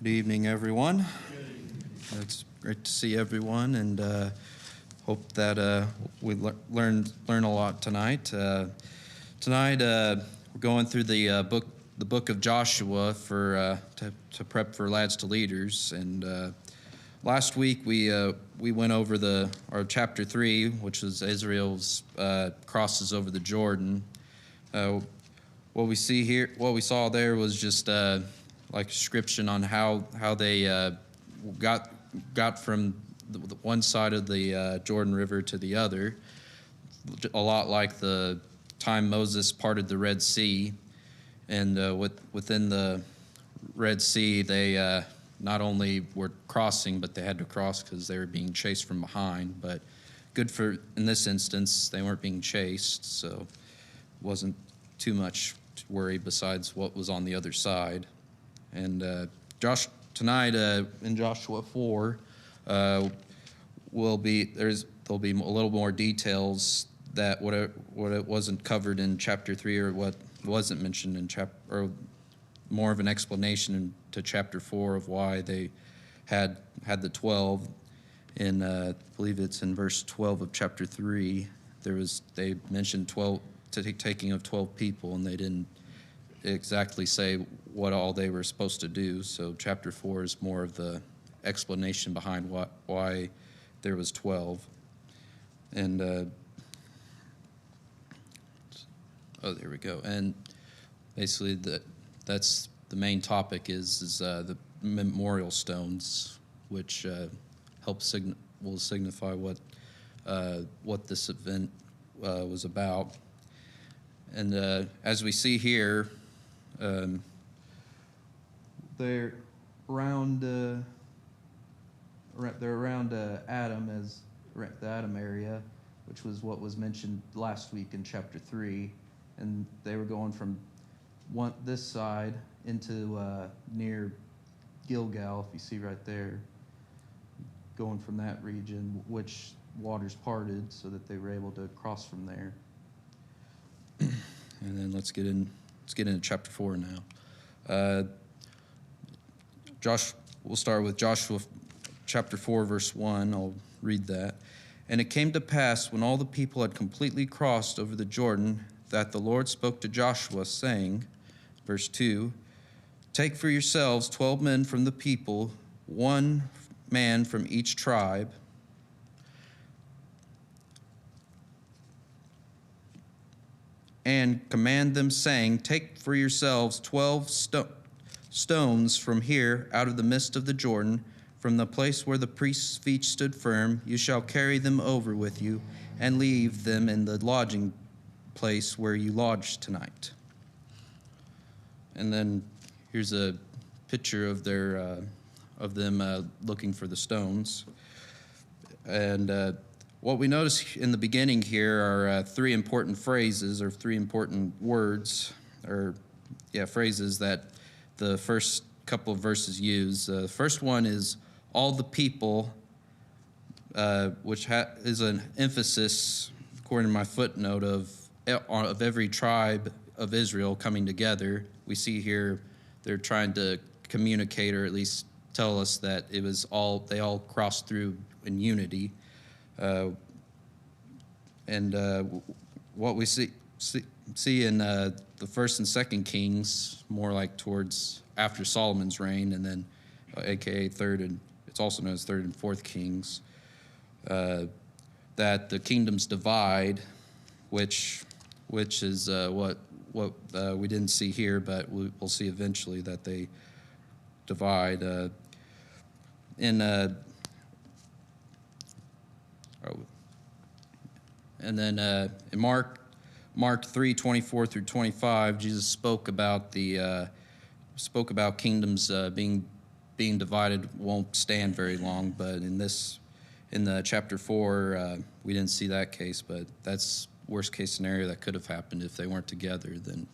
Good evening, everyone. It's great to see everyone, and hope that we learn a lot tonight. Tonight, we're going through the book of Joshua to prep for Lads to Leaders. And last week we went over our chapter 3, which was Israel's crosses over the Jordan. What we saw there was just like a description on how they got from the one side of the Jordan River to the other, a lot like the time Moses parted the Red Sea. And within the Red Sea, they not only were crossing, but they had to cross because they were being chased from behind. But in this instance, they weren't being chased, so it wasn't too much to worry besides what was on the other side. And tonight in Joshua 4, there'll be a little more details that what it wasn't covered in chapter 3, or what wasn't mentioned in or more of an explanation to chapter 4 of why they had the 12. In I believe it's in verse 12 of chapter 3. They mentioned 12 taking of 12 people, and they didn't exactly say what all they were supposed to do. So chapter 4 is more of the explanation behind why there was 12. And there we go. And basically that's the main topic is the memorial stones, which will signify what this event was about. And as we see here, they're around Adam, as the Adam area, which was what was mentioned last week in chapter 3, and they were going from this side into near Gilgal, if you see right there, going from that region, which waters parted, so that they were able to cross from there. And then let's get into chapter 4 now. We'll start with Joshua chapter 4, verse 1. I'll read that. And it came to pass, when all the people had completely crossed over the Jordan, that the Lord spoke to Joshua, saying, verse 2, take for yourselves 12 men from the people, one man from each tribe, and command them, saying, take for yourselves 12 stones from here out of the midst of the Jordan, from the place where the priest's feet stood firm. You shall carry them over with you, and leave them in the lodging place where you lodge tonight. And then here's a picture of them looking for the stones. And what we notice in the beginning here are three important phrases, or three important words, phrases that the first couple of verses use. The first one is all the people, which is an emphasis, according to my footnote, of every tribe of Israel coming together. We see here they're trying to communicate, or at least tell us that they all crossed through in unity. What we see in the first and second Kings, more like towards after Solomon's reign, and then aka it's also known as third and fourth Kings, that the kingdoms divide, which is what we didn't see here, but we'll see eventually that they divide. And then in Mark 3:24 through 25, Jesus spoke about kingdoms being divided won't stand very long. But in the chapter 4, we didn't see that case. But that's worst case scenario that could have happened if they weren't together. Then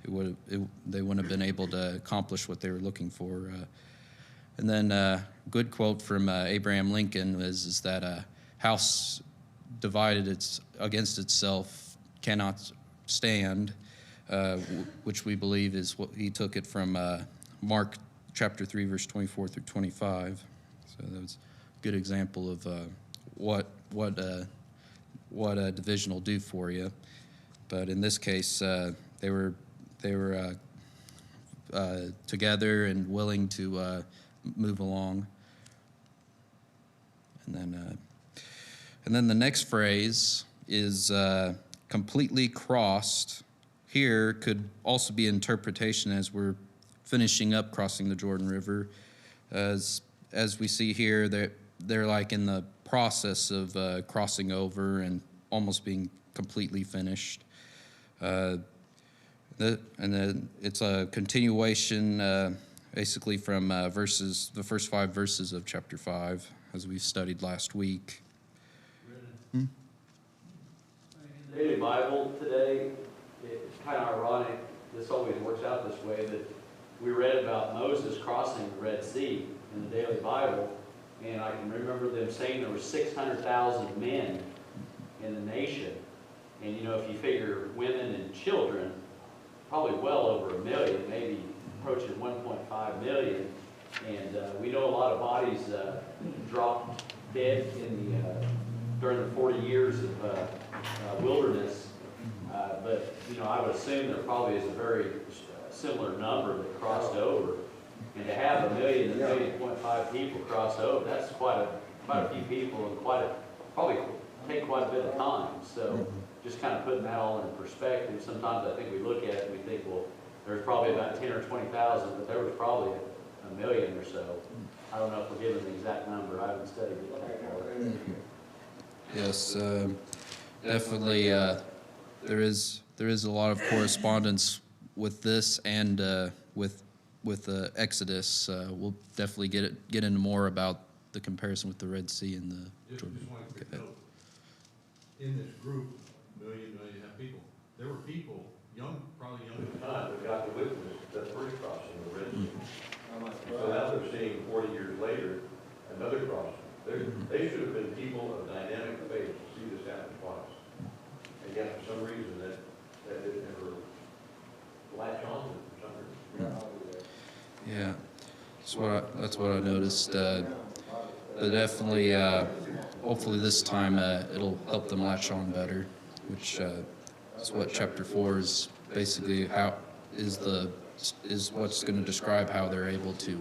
they wouldn't have been able to accomplish what they were looking for. And then a good quote from Abraham Lincoln is that a house divided against itself cannot stand, which we believe is what he took it from Mark chapter 3, verse 24 through 25. So that was a good example of what a division will do for you. But in this case, they were together and willing to move along. And then the next phrase is completely crossed. Here could also be interpretation as we're finishing up crossing the Jordan River. As we see here, they're like in the process of crossing over and almost being completely finished. And then it's a continuation basically from the first 5 verses of chapter 5, as we studied last week. Daily Bible today, it's kind of ironic, this always works out this way, that we read about Moses crossing the Red Sea in the Daily Bible, and I can remember them saying there were 600,000 men in the nation. And if you figure women and children, probably well over 1 million, maybe approaching 1.5 million. And we know a lot of bodies dropped dead during the 40 years of wilderness. But I would assume there probably is a very similar number that crossed over. And to have 1 million to 1.5 million people cross over, that's quite a few people, and probably take quite a bit of time. So just kind of putting that all in perspective. Sometimes I think we look at it and we think, well, there's probably about 10 or 20,000, but there was probably 1 million or so. I don't know if we're given the exact number. I haven't studied it that far. Yes, definitely. There is a lot of correspondence with this and with Exodus. We'll definitely get into more about the comparison with the Red Sea and the Jordan. Just one quick note. In this group, 1.5 million people, there were people, probably young at the time, that got to witness the first crossing of the Red Sea. So now they're seeing 40 years later another crossing. They should have been people of dynamic faith to see this happen twice. And yet, for some reason, that didn't ever latch on to it for some reason. Yeah, that's what I noticed. But definitely, hopefully this time it'll help them latch on better, which is what chapter 4 is basically is what's going to describe how they're able to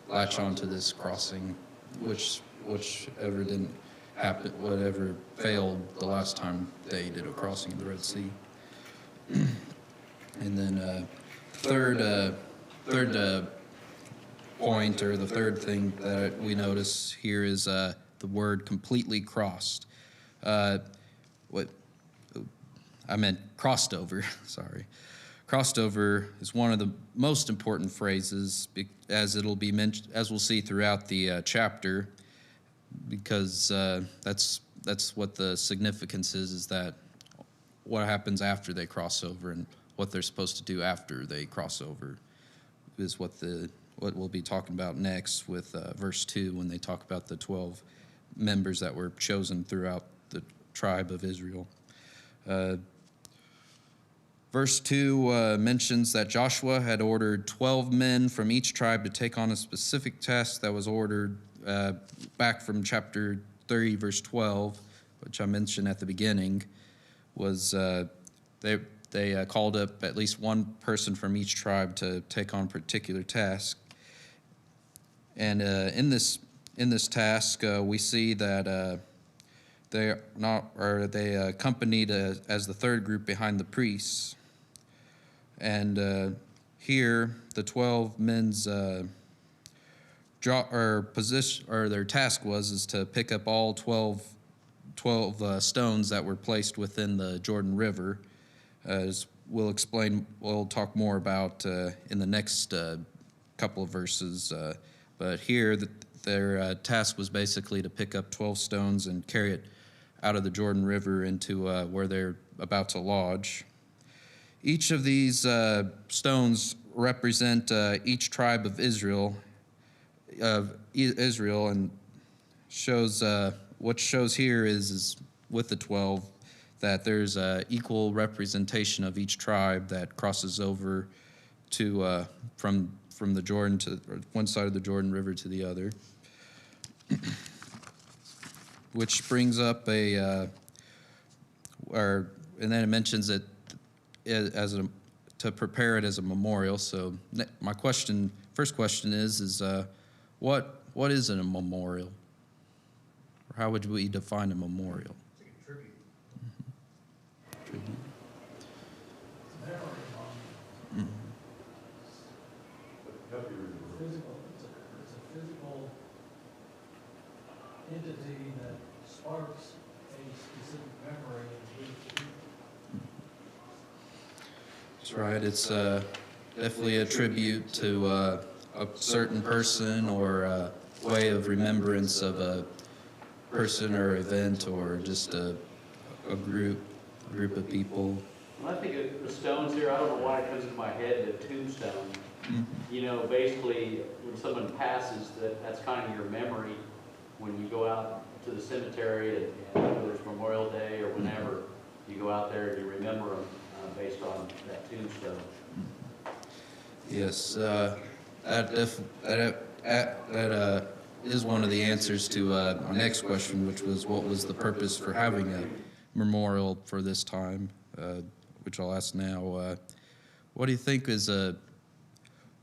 latch on to this crossing, whichever didn't happen, whatever failed the last time they did a crossing of the Red Sea. And then third point, or the third thing that we notice here is the word completely crossed. What I meant crossed over, sorry. Crossed over is one of the most important phrases, as it'll be mentioned, as we'll see throughout the chapter, because that's what the significance is that what happens after they cross over and what they're supposed to do after they cross over is what we'll be talking about next with verse 2, when they talk about the 12 members that were chosen throughout the tribe of Israel. Verse 2 mentions that Joshua had ordered 12 men from each tribe to take on a specific task that was ordered back from chapter 30, verse 12, which I mentioned at the beginning, was they called up at least one person from each tribe to take on a particular task. And in this task, we see that they accompanied as the third group behind the priests. And here, the 12 men's their task was to pick up all 12 stones that were placed within the Jordan River, as we'll talk more about in the next couple of verses. But here, their task was basically to pick up 12 stones and carry it out of the Jordan River into where they're about to lodge. Each of these stones represent each tribe of Israel, and shows what shows here is with the 12 that there's equal representation of each tribe that crosses over to from the Jordan to or one side of the Jordan River to the other, which brings up and then it mentions it to prepare it as a memorial. So my first question is what is a memorial? Or how would we define a memorial? It's like a tribute. Tribute. Physical, it's a physical entity that sparks a specific memory and gives people. That's right. It's definitely a tribute to a certain person or a way of remembrance of a person or event or just a group of people. When I think of the stones here, I don't know why it comes into my head, the tombstone. You know, basically, when someone passes, that's kind of your memory. When you go out to the cemetery, and whether it's Memorial Day or whenever, you go out there and you remember them based on that tombstone. Yes, that is one of the answers to our next question, which was what was the purpose for having a memorial for this time, which I'll ask now. What do you think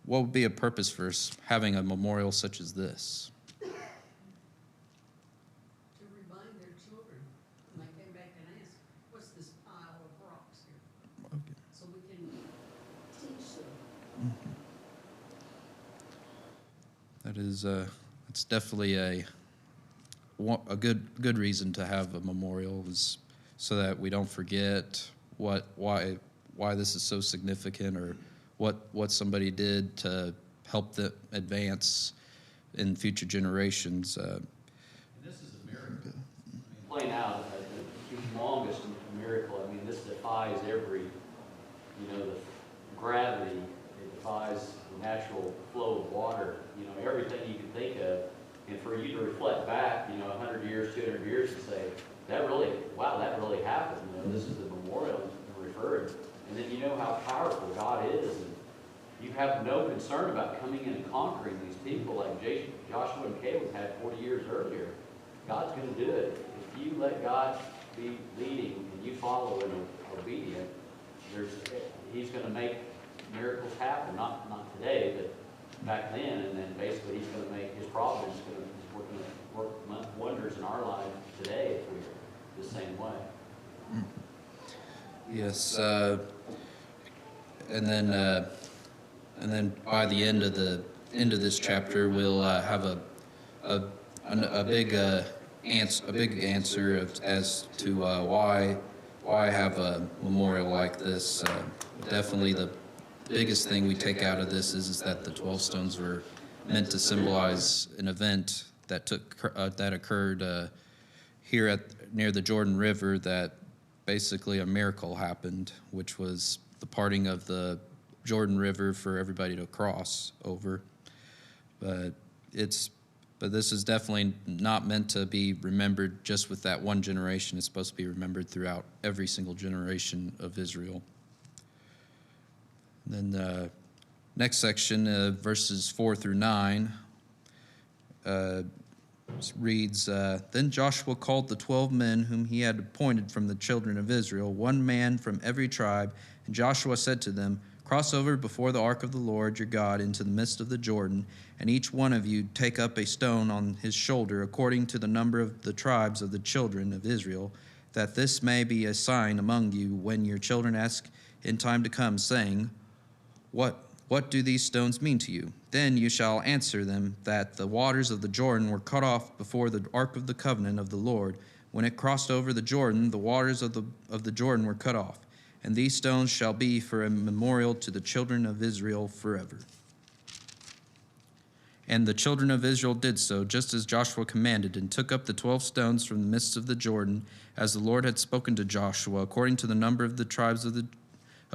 what would be a purpose for having a memorial such as this? To remind their children when they came back and asked, what's this pile of rocks here? Okay. So we can teach them. That is, it's definitely a good reason to have a memorial, is so that we don't forget why this is so significant, or what somebody did to help them advance in future generations. And this is a miracle. Plain out, the longest miracle. I mean, this defies every, the gravity. It defies the natural flow of water. Everything you can think of. And for you to reflect back, 100 years, 200 years, and say, that really happened. This is the memorial referring. And then you know how powerful God is. And you have no concern about coming in and conquering these people like Joshua and Caleb had 40 years earlier. God's going to do it. If you let God be leading and you follow and are obedient, He's going to make miracles happen. Not today, but back then. And then basically He's going to make His providence. He's going to work wonders in our lives today if we're the same way. Yes, and then by the end of this chapter, we'll have a big answer as to why have a memorial like this. Definitely the biggest thing we take out of this is that the 12 stones were meant to symbolize an event that occurred here near the Jordan River, that basically a miracle happened, which was the parting of the Jordan River for everybody to cross over. But this is definitely not meant to be remembered just with that one generation. It's supposed to be remembered throughout every single generation of Israel. And then the next section, verses 4 through 9, reads, Then Joshua called the 12 men whom he had appointed from the children of Israel, one man from every tribe. And Joshua said to them, Cross over before the ark of the Lord your God into the midst of the Jordan, and each one of you take up a stone on his shoulder according to the number of the tribes of the children of Israel, that this may be a sign among you when your children ask in time to come, saying, What do these stones mean to you? Then you shall answer them that the waters of the Jordan were cut off before the ark of the covenant of the Lord. When it crossed over the Jordan, the waters of the Jordan were cut off. And these stones shall be for a memorial to the children of Israel forever. And the children of Israel did so, just as Joshua commanded, and took up the 12 stones from the midst of the Jordan, as the Lord had spoken to Joshua, according to the number of the tribes of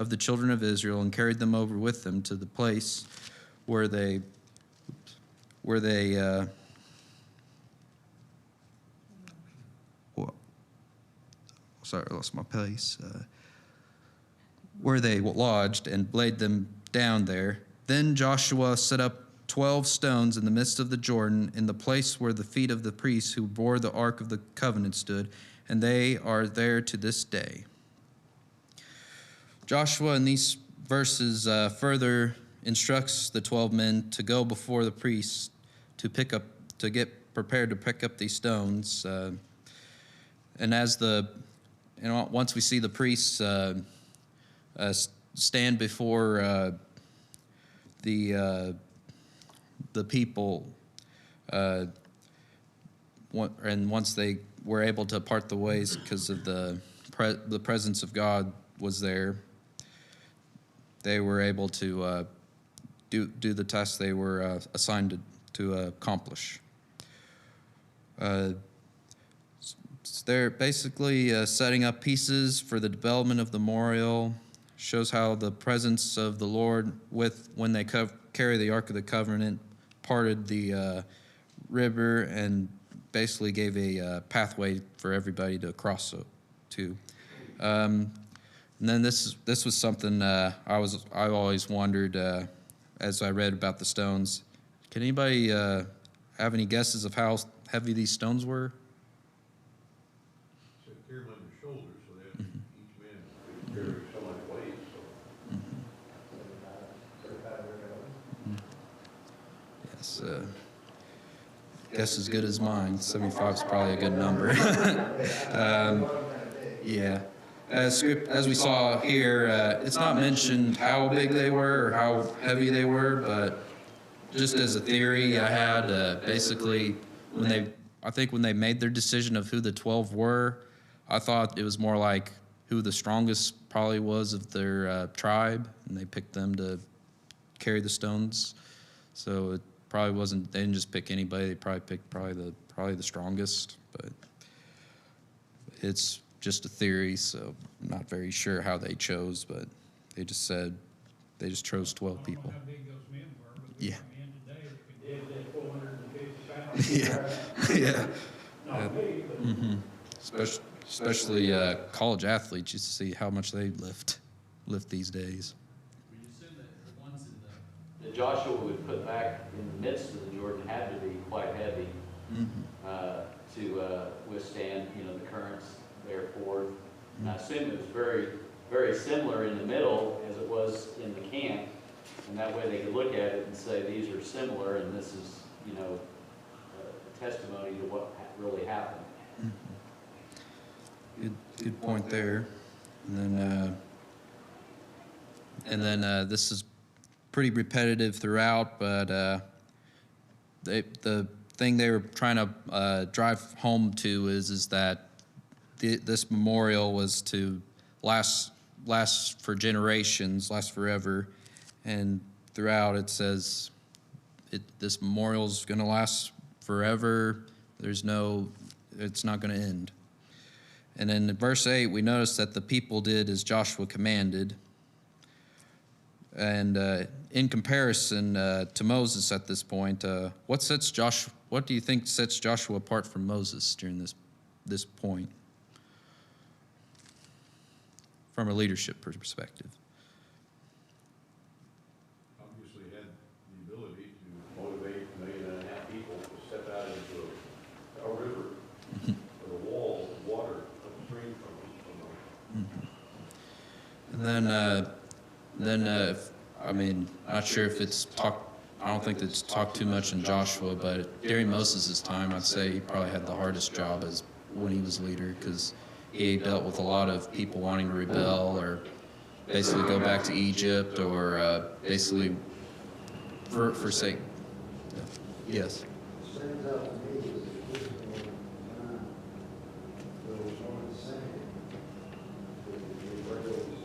the children of Israel, and carried them over with them to the place where they sorry, I lost my place. Where they lodged, and laid them down there. Then Joshua set up 12 stones in the midst of the Jordan, in the place where the feet of the priests who bore the ark of the covenant stood, and they are there to this day. Joshua in these verses further instructs the 12 men to go before the priests to get prepared to pick up these stones. And once we see the priests stand before the people, and once they were able to part the ways because of the presence of God was there, they were able to do the task they were assigned to accomplish. They're basically setting up pieces for the development of the memorial. Shows how the presence of the Lord when they carry the Ark of the Covenant parted the river and basically gave a pathway for everybody to cross to. And then this was something I always wondered as I read about the stones. Can anybody have any guesses of how heavy these stones were? So carry them on your shoulders, so that each man could carry so much weight, so. Yes. Guess as good as mine. 75 is probably a good number. Yeah. As we saw here, it's not mentioned how big they were or how heavy they were, but just as a theory I had, basically when they made their decision of who the 12 were, I thought it was more like who the strongest probably was of their tribe, and they picked them to carry the stones. So it probably wasn't, they didn't just pick anybody, they probably picked probably the strongest, but it's just a theory, so I'm not very sure how they chose, but they just chose 12 people. I don't know how big those men were, but we Yeah. come in today, we did that 450 pounds. Yeah. Not me, but Especially college athletes, you see how much they lift these days. We assume that the ones that Joshua would put back in the midst of the Jordan had to be quite heavy to withstand, the currents therefore. And I assume it was very, very similar in the middle as it was in the camp, and that way they could look at it and say these are similar, and this is, a testimony to what really happened. Good point there. And then this is pretty repetitive throughout, but the thing they were trying to drive home to is that this memorial was to last for generations, last forever, and throughout it says this memorial is going to last forever. It's not going to end. And then in verse 8, we notice that the people did as Joshua commanded. And in comparison to Moses at this point, what do you think sets Joshua apart from Moses during this point, from a leadership perspective? Obviously had the ability to motivate 1.5 million people to step out into a river with a wall of water upstream from them. And then not sure if it's talked. I don't think it's talked too much in Joshua, but during Moses' time, I'd say he probably had the hardest job as when he was leader, because he dealt with a lot of people wanting to rebel or basically go back to Egypt or basically forsake. Yes. Stands out to me as a there was one saying that the Israelis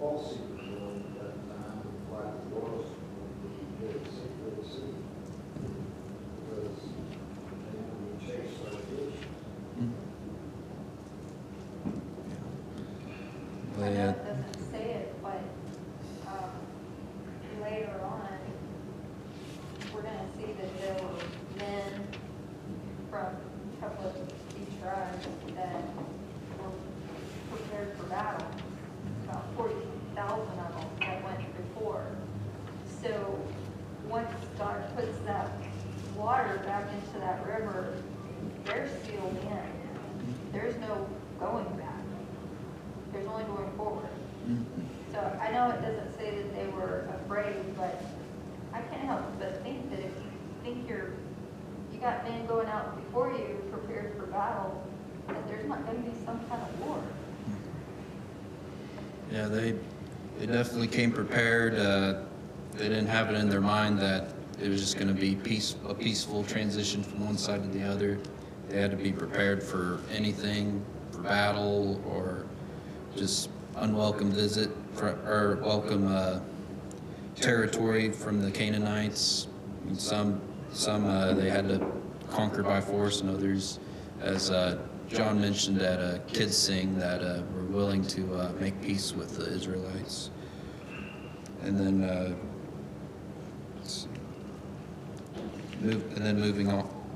all secret known at that time of like the wars that he did secret the sea because they would chase like this. But, I know it doesn't say it, but later on, we're gonna see that there were men from a couple of these tribes that were prepared for battle. About 40,000 of them that went before. So I know it doesn't say that they were afraid, but I can't help but think that if you think you got men going out before you prepared for battle, that there's not going to be some kind of war. Yeah, they definitely came prepared. They didn't have it in their mind that it was just going to be a peaceful transition from one side to the other. They had to be prepared for anything, for battle or just unwelcome visit or welcome territory from the Canaanites. I mean, some they had to conquer by force, and others, as John mentioned at a kids sing, that were willing to make peace with the Israelites. And then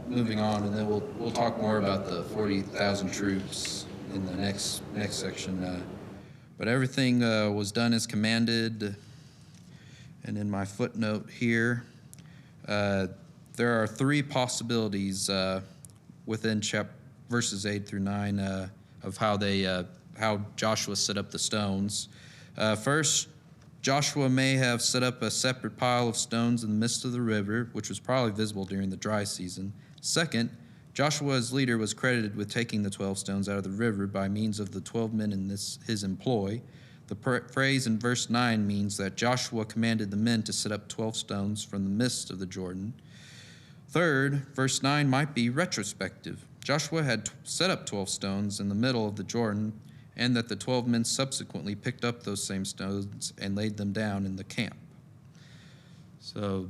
moving on, and then we'll talk more about the 40,000 troops in the next section. But everything was done as commanded. And in my footnote here, there are three possibilities within verses 8 through 9 of how Joshua set up the stones. First, Joshua may have set up a separate pile of stones in the midst of the river, which was probably visible during the dry season. Second, Joshua as leader was credited with taking the 12 stones out of the river by means of the 12 men in his employ. The phrase in verse 9 means that Joshua commanded the men to set up 12 stones from the midst of the Jordan. Third, verse 9 might be retrospective. Joshua had set up 12 stones in the middle of the Jordan, and that the 12 men subsequently picked up those same stones and laid them down in the camp. So,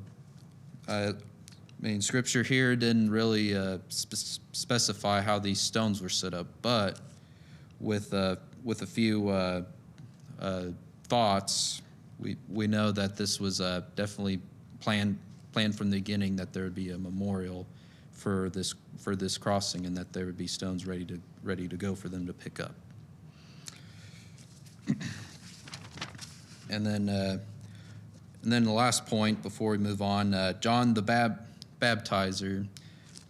Scripture here didn't really specify how these stones were set up, but with a few thoughts, we know that this was definitely planned from the beginning, that there would be a memorial for this crossing, and that there would be stones ready to go for them to pick up. And then the last point before we move on, John the Baptizer.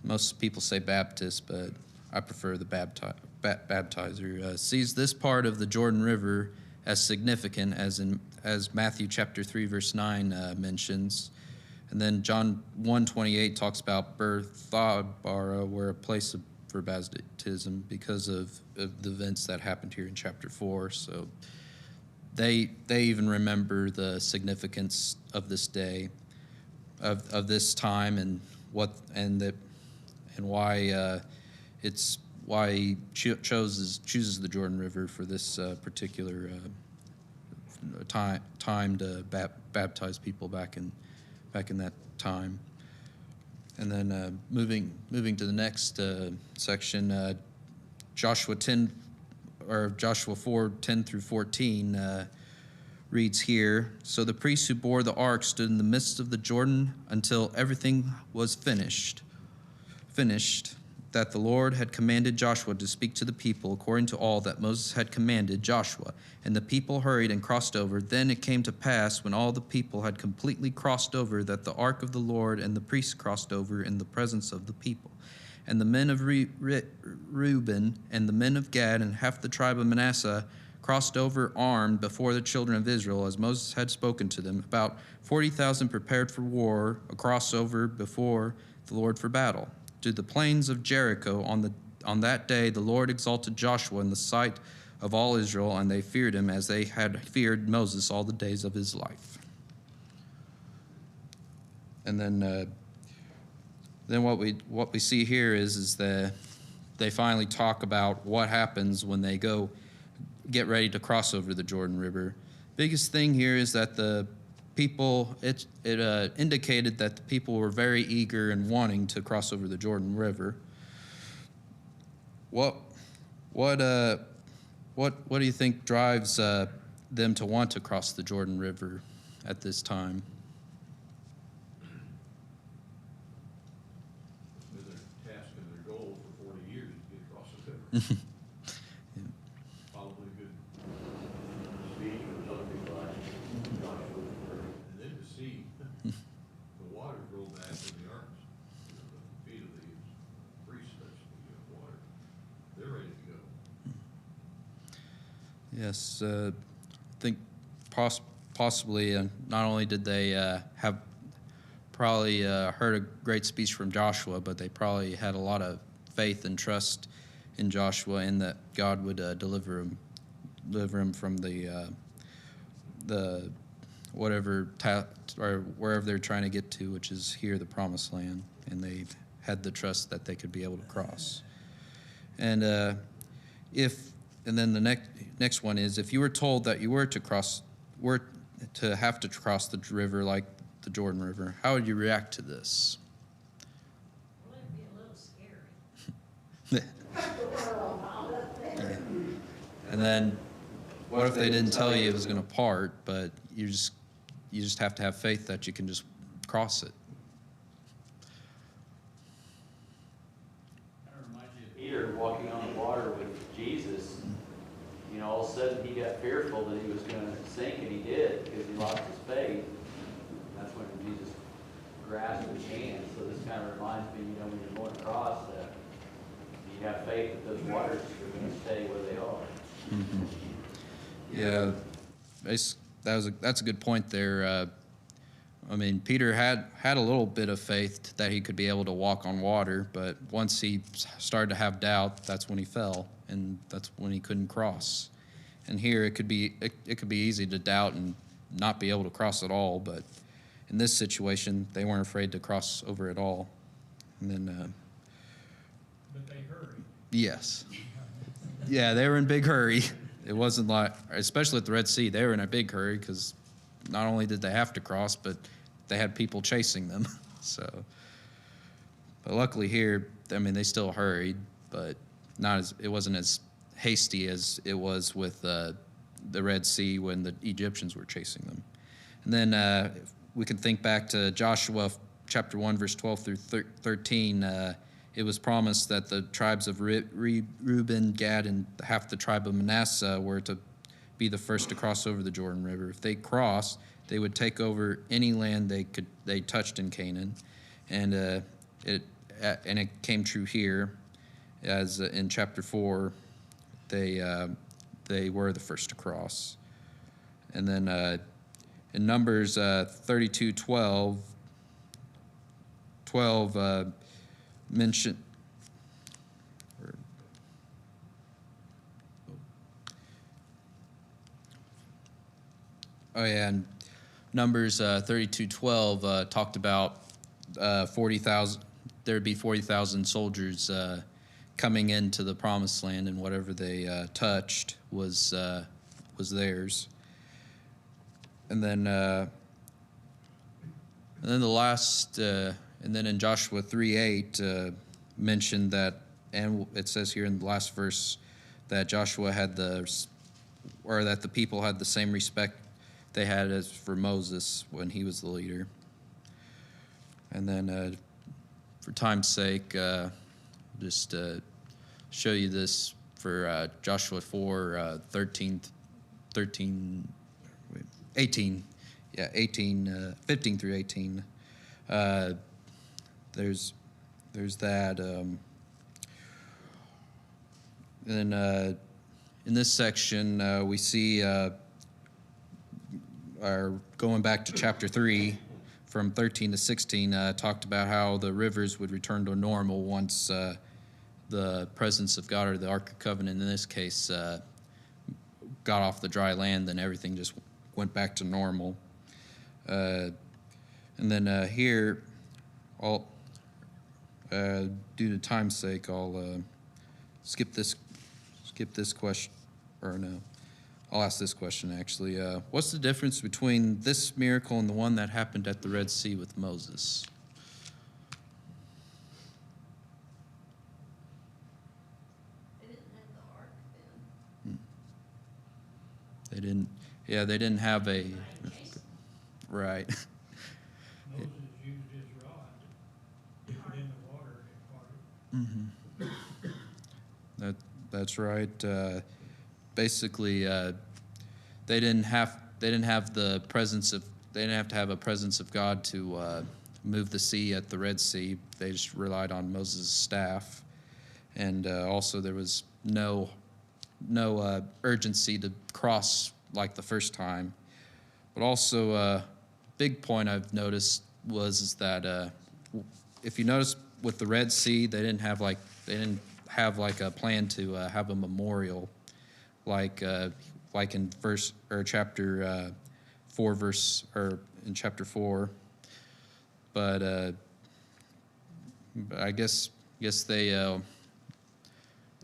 Most people say Baptist, but I prefer the Baptizer. Sees this part of the Jordan River as significant as Matthew chapter 3 verse 9 mentions. And then John 1:28 talks about Bethabara, where a place for baptism, because of the events that happened here in chapter 4. So they even remember the significance of this day, of this time, and why he chooses the Jordan River for this particular time to baptize people back in that time. And then moving to the next section, Joshua 4:10 through 14 reads here, "So the priests who bore the ark stood in the midst of the Jordan until everything was finished, that the Lord had commanded Joshua to speak to the people according to all that Moses had commanded Joshua. And the people hurried and crossed over. Then it came to pass, when all the people had completely crossed over, that the ark of the Lord and the priests crossed over in the presence of the people. And the men of Reuben and the men of Gad and half the tribe of Manasseh crossed over armed before the children of Israel, as Moses had spoken to them. About 40,000 prepared for war, a crossover before the Lord for battle. To the plains of Jericho on that day the Lord exalted Joshua in the sight of all Israel, and they feared him as they had feared Moses all the days of his life." And then what we see here is that they finally talk about what happens when they get ready to cross over the Jordan River. Biggest thing here is that the people, it indicated that the people were very eager and wanting to cross over the Jordan River. What do you think drives them to want to cross the Jordan River at this time? It's been their task and their goal for 40 years to get across the river. Probably a good speech or something like Joshua. And then to see the water roll back in the arms, the feet of the priests, that's the water. They're ready to go. Yes, think possibly, not only did they have probably heard a great speech from Joshua, but they probably had a lot of faith and trust in Joshua, and that God would deliver him from the whatever or wherever they're trying to get to, which is here, the Promised Land, and they had the trust that they could be able to cross. And then the next one is, if you were told that you were to have to cross the river like the Jordan River, how would you react to this? Well, it'd be a little scary. And then, what if they didn't tell you it was going to part, but you just have to have faith that you can just cross it? That reminds me of Peter walking on the water with Jesus. You know, all of a sudden he got fearful that he was going to sink, and he did, because he lost his faith. That's when Jesus grasped his hand. So this kind of reminds me, you know, when you're going across, that you have faith that those waters are going to stay where they are. Mm-hmm. Yeah, that's a good point there. I mean, Peter had a little bit of faith that he could be able to walk on water, but once he started to have doubt, that's when he fell, and that's when he couldn't cross. And here it could be easy to doubt and not be able to cross at all, but in this situation, they weren't afraid to cross over at all. And then, But they hurried. yes, yeah, they were in a big hurry. It wasn't like, especially at the Red Sea, they were in a big hurry because not only did they have to cross, but they had people chasing them. So, but luckily here, I mean, they still hurried, but it wasn't as hasty as it was with the Red Sea when the Egyptians were chasing them. And then we can think back to Joshua chapter 1, verse 12 through 13. It was promised that the tribes of Reuben, Gad, and half the tribe of Manasseh were to be the first to cross over the Jordan River. If they crossed, they would take over any land they touched in Canaan, and it came true here, as in chapter 4, they were the first to cross. And then in Numbers 32:12 mention. Oh yeah, and Numbers 32:12 talked about 40,000. There'd be 40,000 soldiers coming into the Promised Land, and whatever they touched was theirs. And then the last. And then in Joshua 3:8 mentioned that, and it says here in the last verse that Joshua that the people had the same respect they had as for Moses when he was the leader. And then for time's sake, just show you this for Joshua 4, 18, 15 through 18. There's that. Then in this section, we see, going back to chapter 3, from 13 to 16, talked about how the rivers would return to normal once the presence of God, or the Ark of Covenant in this case, got off the dry land. Then everything just went back to normal. And then here, due to time's sake, I'll skip this question, or no, I'll ask this question actually. What's the difference between this miracle and the one that happened at the Red Sea with Moses? They didn't have the ark then. They didn't. Yeah, they didn't have a. Right. Moses used his rod, dipped it in the water and parted. Mm-hmm. That's right. Basically, they didn't have the presence of. They didn't have to have a presence of God to move the sea at the Red Sea. They just relied on Moses' staff, and also there was no urgency to cross like the first time. But also, a big point I've noticed is that if you notice with the Red Sea, they didn't have like a plan to have a memorial, like in chapter 4 or in chapter 4. But I guess they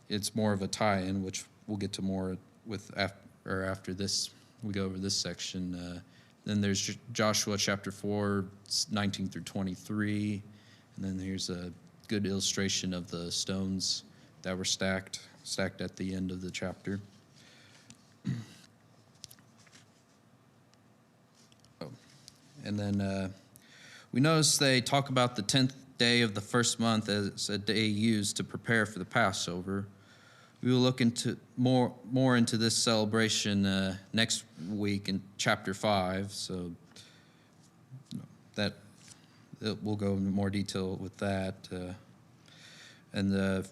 it's more of a tie-in, which we'll get to more with after this. We go over this section. Then there's Joshua chapter 4, 19 through 23, and then here's a good illustration of the stones that were stacked at the end of the chapter. And then we notice they talk about the 10th day of the first month as a day used to prepare for the Passover. We will look into more into this celebration next week in chapter 5. So that we'll go into more detail with that. And the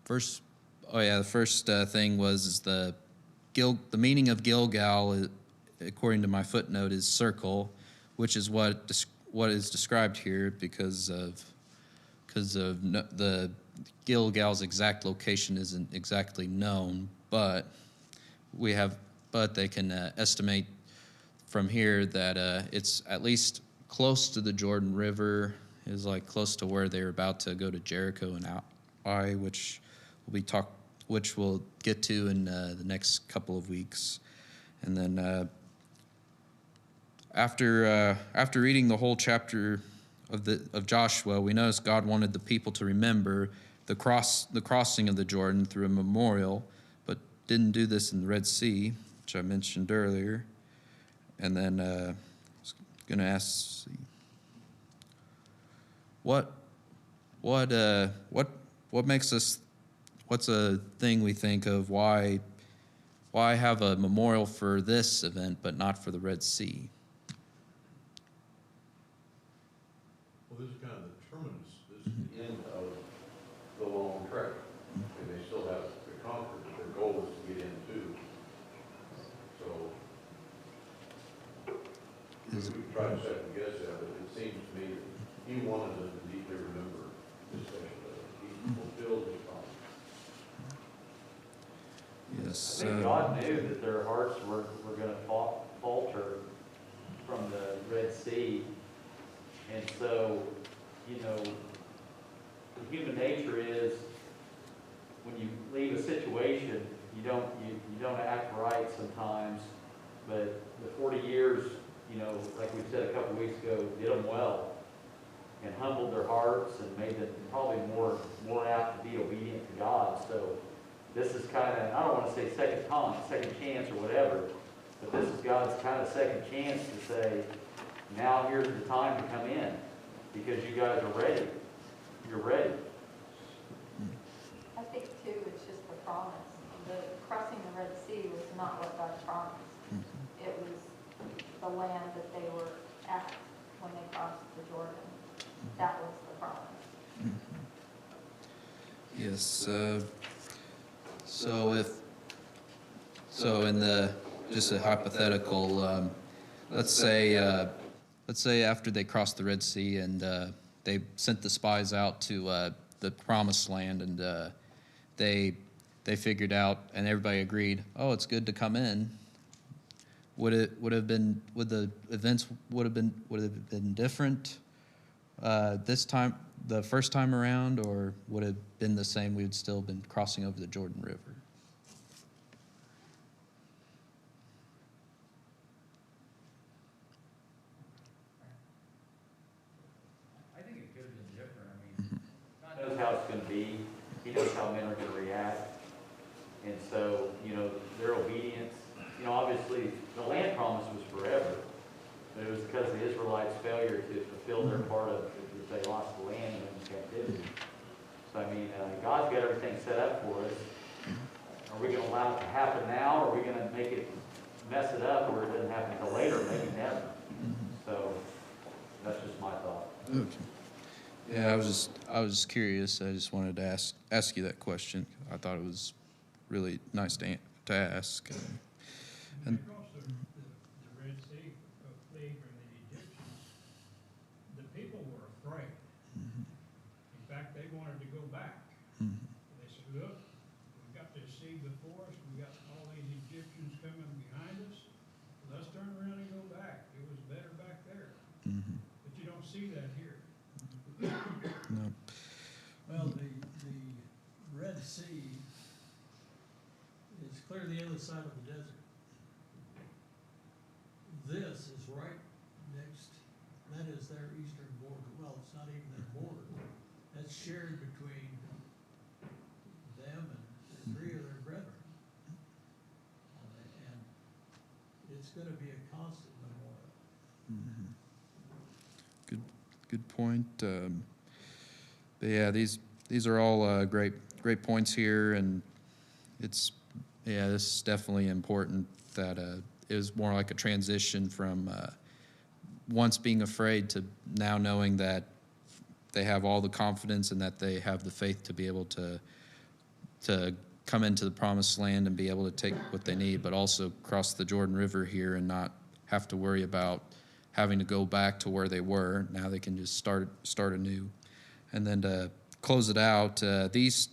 first thing was the meaning of Gilgal, according to my footnote, is circle, which is what is described here because of the Gilgal's exact location isn't exactly known, but they can estimate from here that it's at least close to the Jordan River, is like close to where they're about to go to Jericho and Ai, which we'll get to in the next couple of weeks. And then after reading the whole chapter of Joshua, we notice God wanted the people to remember the crossing of the Jordan through a memorial, but didn't do this in the Red Sea, which I mentioned earlier. And then I was going to ask, what makes us? What's a thing we think of? Why have a memorial for this event but not for the Red Sea? Well, this is kind of the terminus, this is the end of the long trek. And they still have to conquer, but their goal is to get in too. So, we can try to second guess that, but it seems to me that he wanted us to deeply remember this special day. He fulfilled his promise. Yes. I think God knew that their hearts were going to falter from the Red Sea. And so, the human nature is when you leave a situation, you don't act right sometimes. But the 40 years, like we said a couple weeks ago, did them well and humbled their hearts and made them probably more apt to be obedient to God. So this is kind of, I don't want to say second chance or whatever, but this is God's kind of second chance to say, now here's the time to come in because you guys are ready. You're ready. I think too, it's just the promise. The crossing the Red Sea was not what God promised. It was the land that they were at when they crossed the Jordan. That was the promise. Yes. So in the just a hypothetical, let's say after they crossed the Red Sea and they sent the spies out to the Promised Land, and they figured out, and everybody agreed, oh, it's good to come in. Would the events have been different this time, the first time around, or would it have been the same? We would still have been crossing over the Jordan River. I think it could have been different. I mean, God knows how it's going to be. He knows how men are going to react. And so, their obedience, obviously the land promise was forever. But it was because of the Israelites' failure to fulfill their part of it. They lost the land in captivity. So, I mean, God's got everything set up for us. Are we going to allow it to happen now, or are we going to mess it up where it doesn't happen until later, maybe never? So, that's just my thought. Okay. Yeah, I was just curious. I just wanted to ask you that question. I thought it was really nice to ask. When And- they crossed the Red Sea, fleeing from the Egyptians, the people were afraid. In fact, they wanted to go back. They said, look, we've got this sea before us, we got all these Egyptians coming behind us, let's turn around and go back. It was better back there. But you don't see that here. No. Well, the Red Sea is clearly the other side of the desert. This is right next, that is their eastern border. Well, it's not even their border. That's shared between them and three of their brethren. And it's gonna be a constant memorial. Good point. But yeah, these are all great points here, and this is definitely important that it was more like a transition from once being afraid to now knowing that they have all the confidence and that they have the faith to be able to come into the promised land and be able to take what they need, but also cross the Jordan River here and not have to worry about having to go back to where they were. Now they can just start anew. And then to close it out, these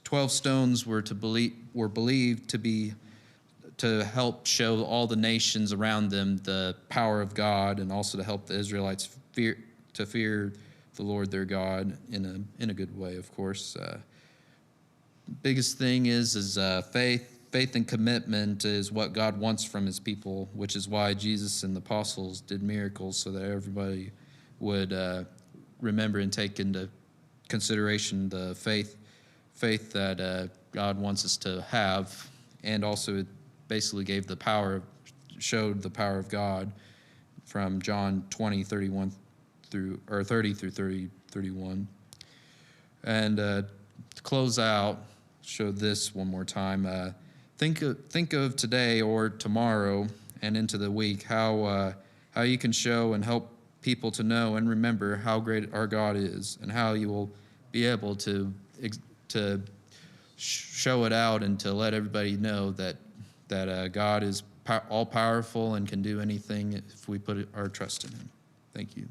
12 stones were believed to help show all the nations around them the power of God, and also to help the Israelites fear the Lord their God in a good way, of course. Biggest thing is faith and commitment is what God wants from his people, which is why Jesus and the apostles did miracles, so that everybody would remember and take into consideration the faith that God wants us to have, and also it basically showed the power of God from John 20:30 through 31. And to close out, show this one more time. Think of today or tomorrow and into the week how you can show and help people to know and remember how great our God is, and how you will be able to show it out and to let everybody know that God is all powerful and can do anything if we put our trust in him. Thank you.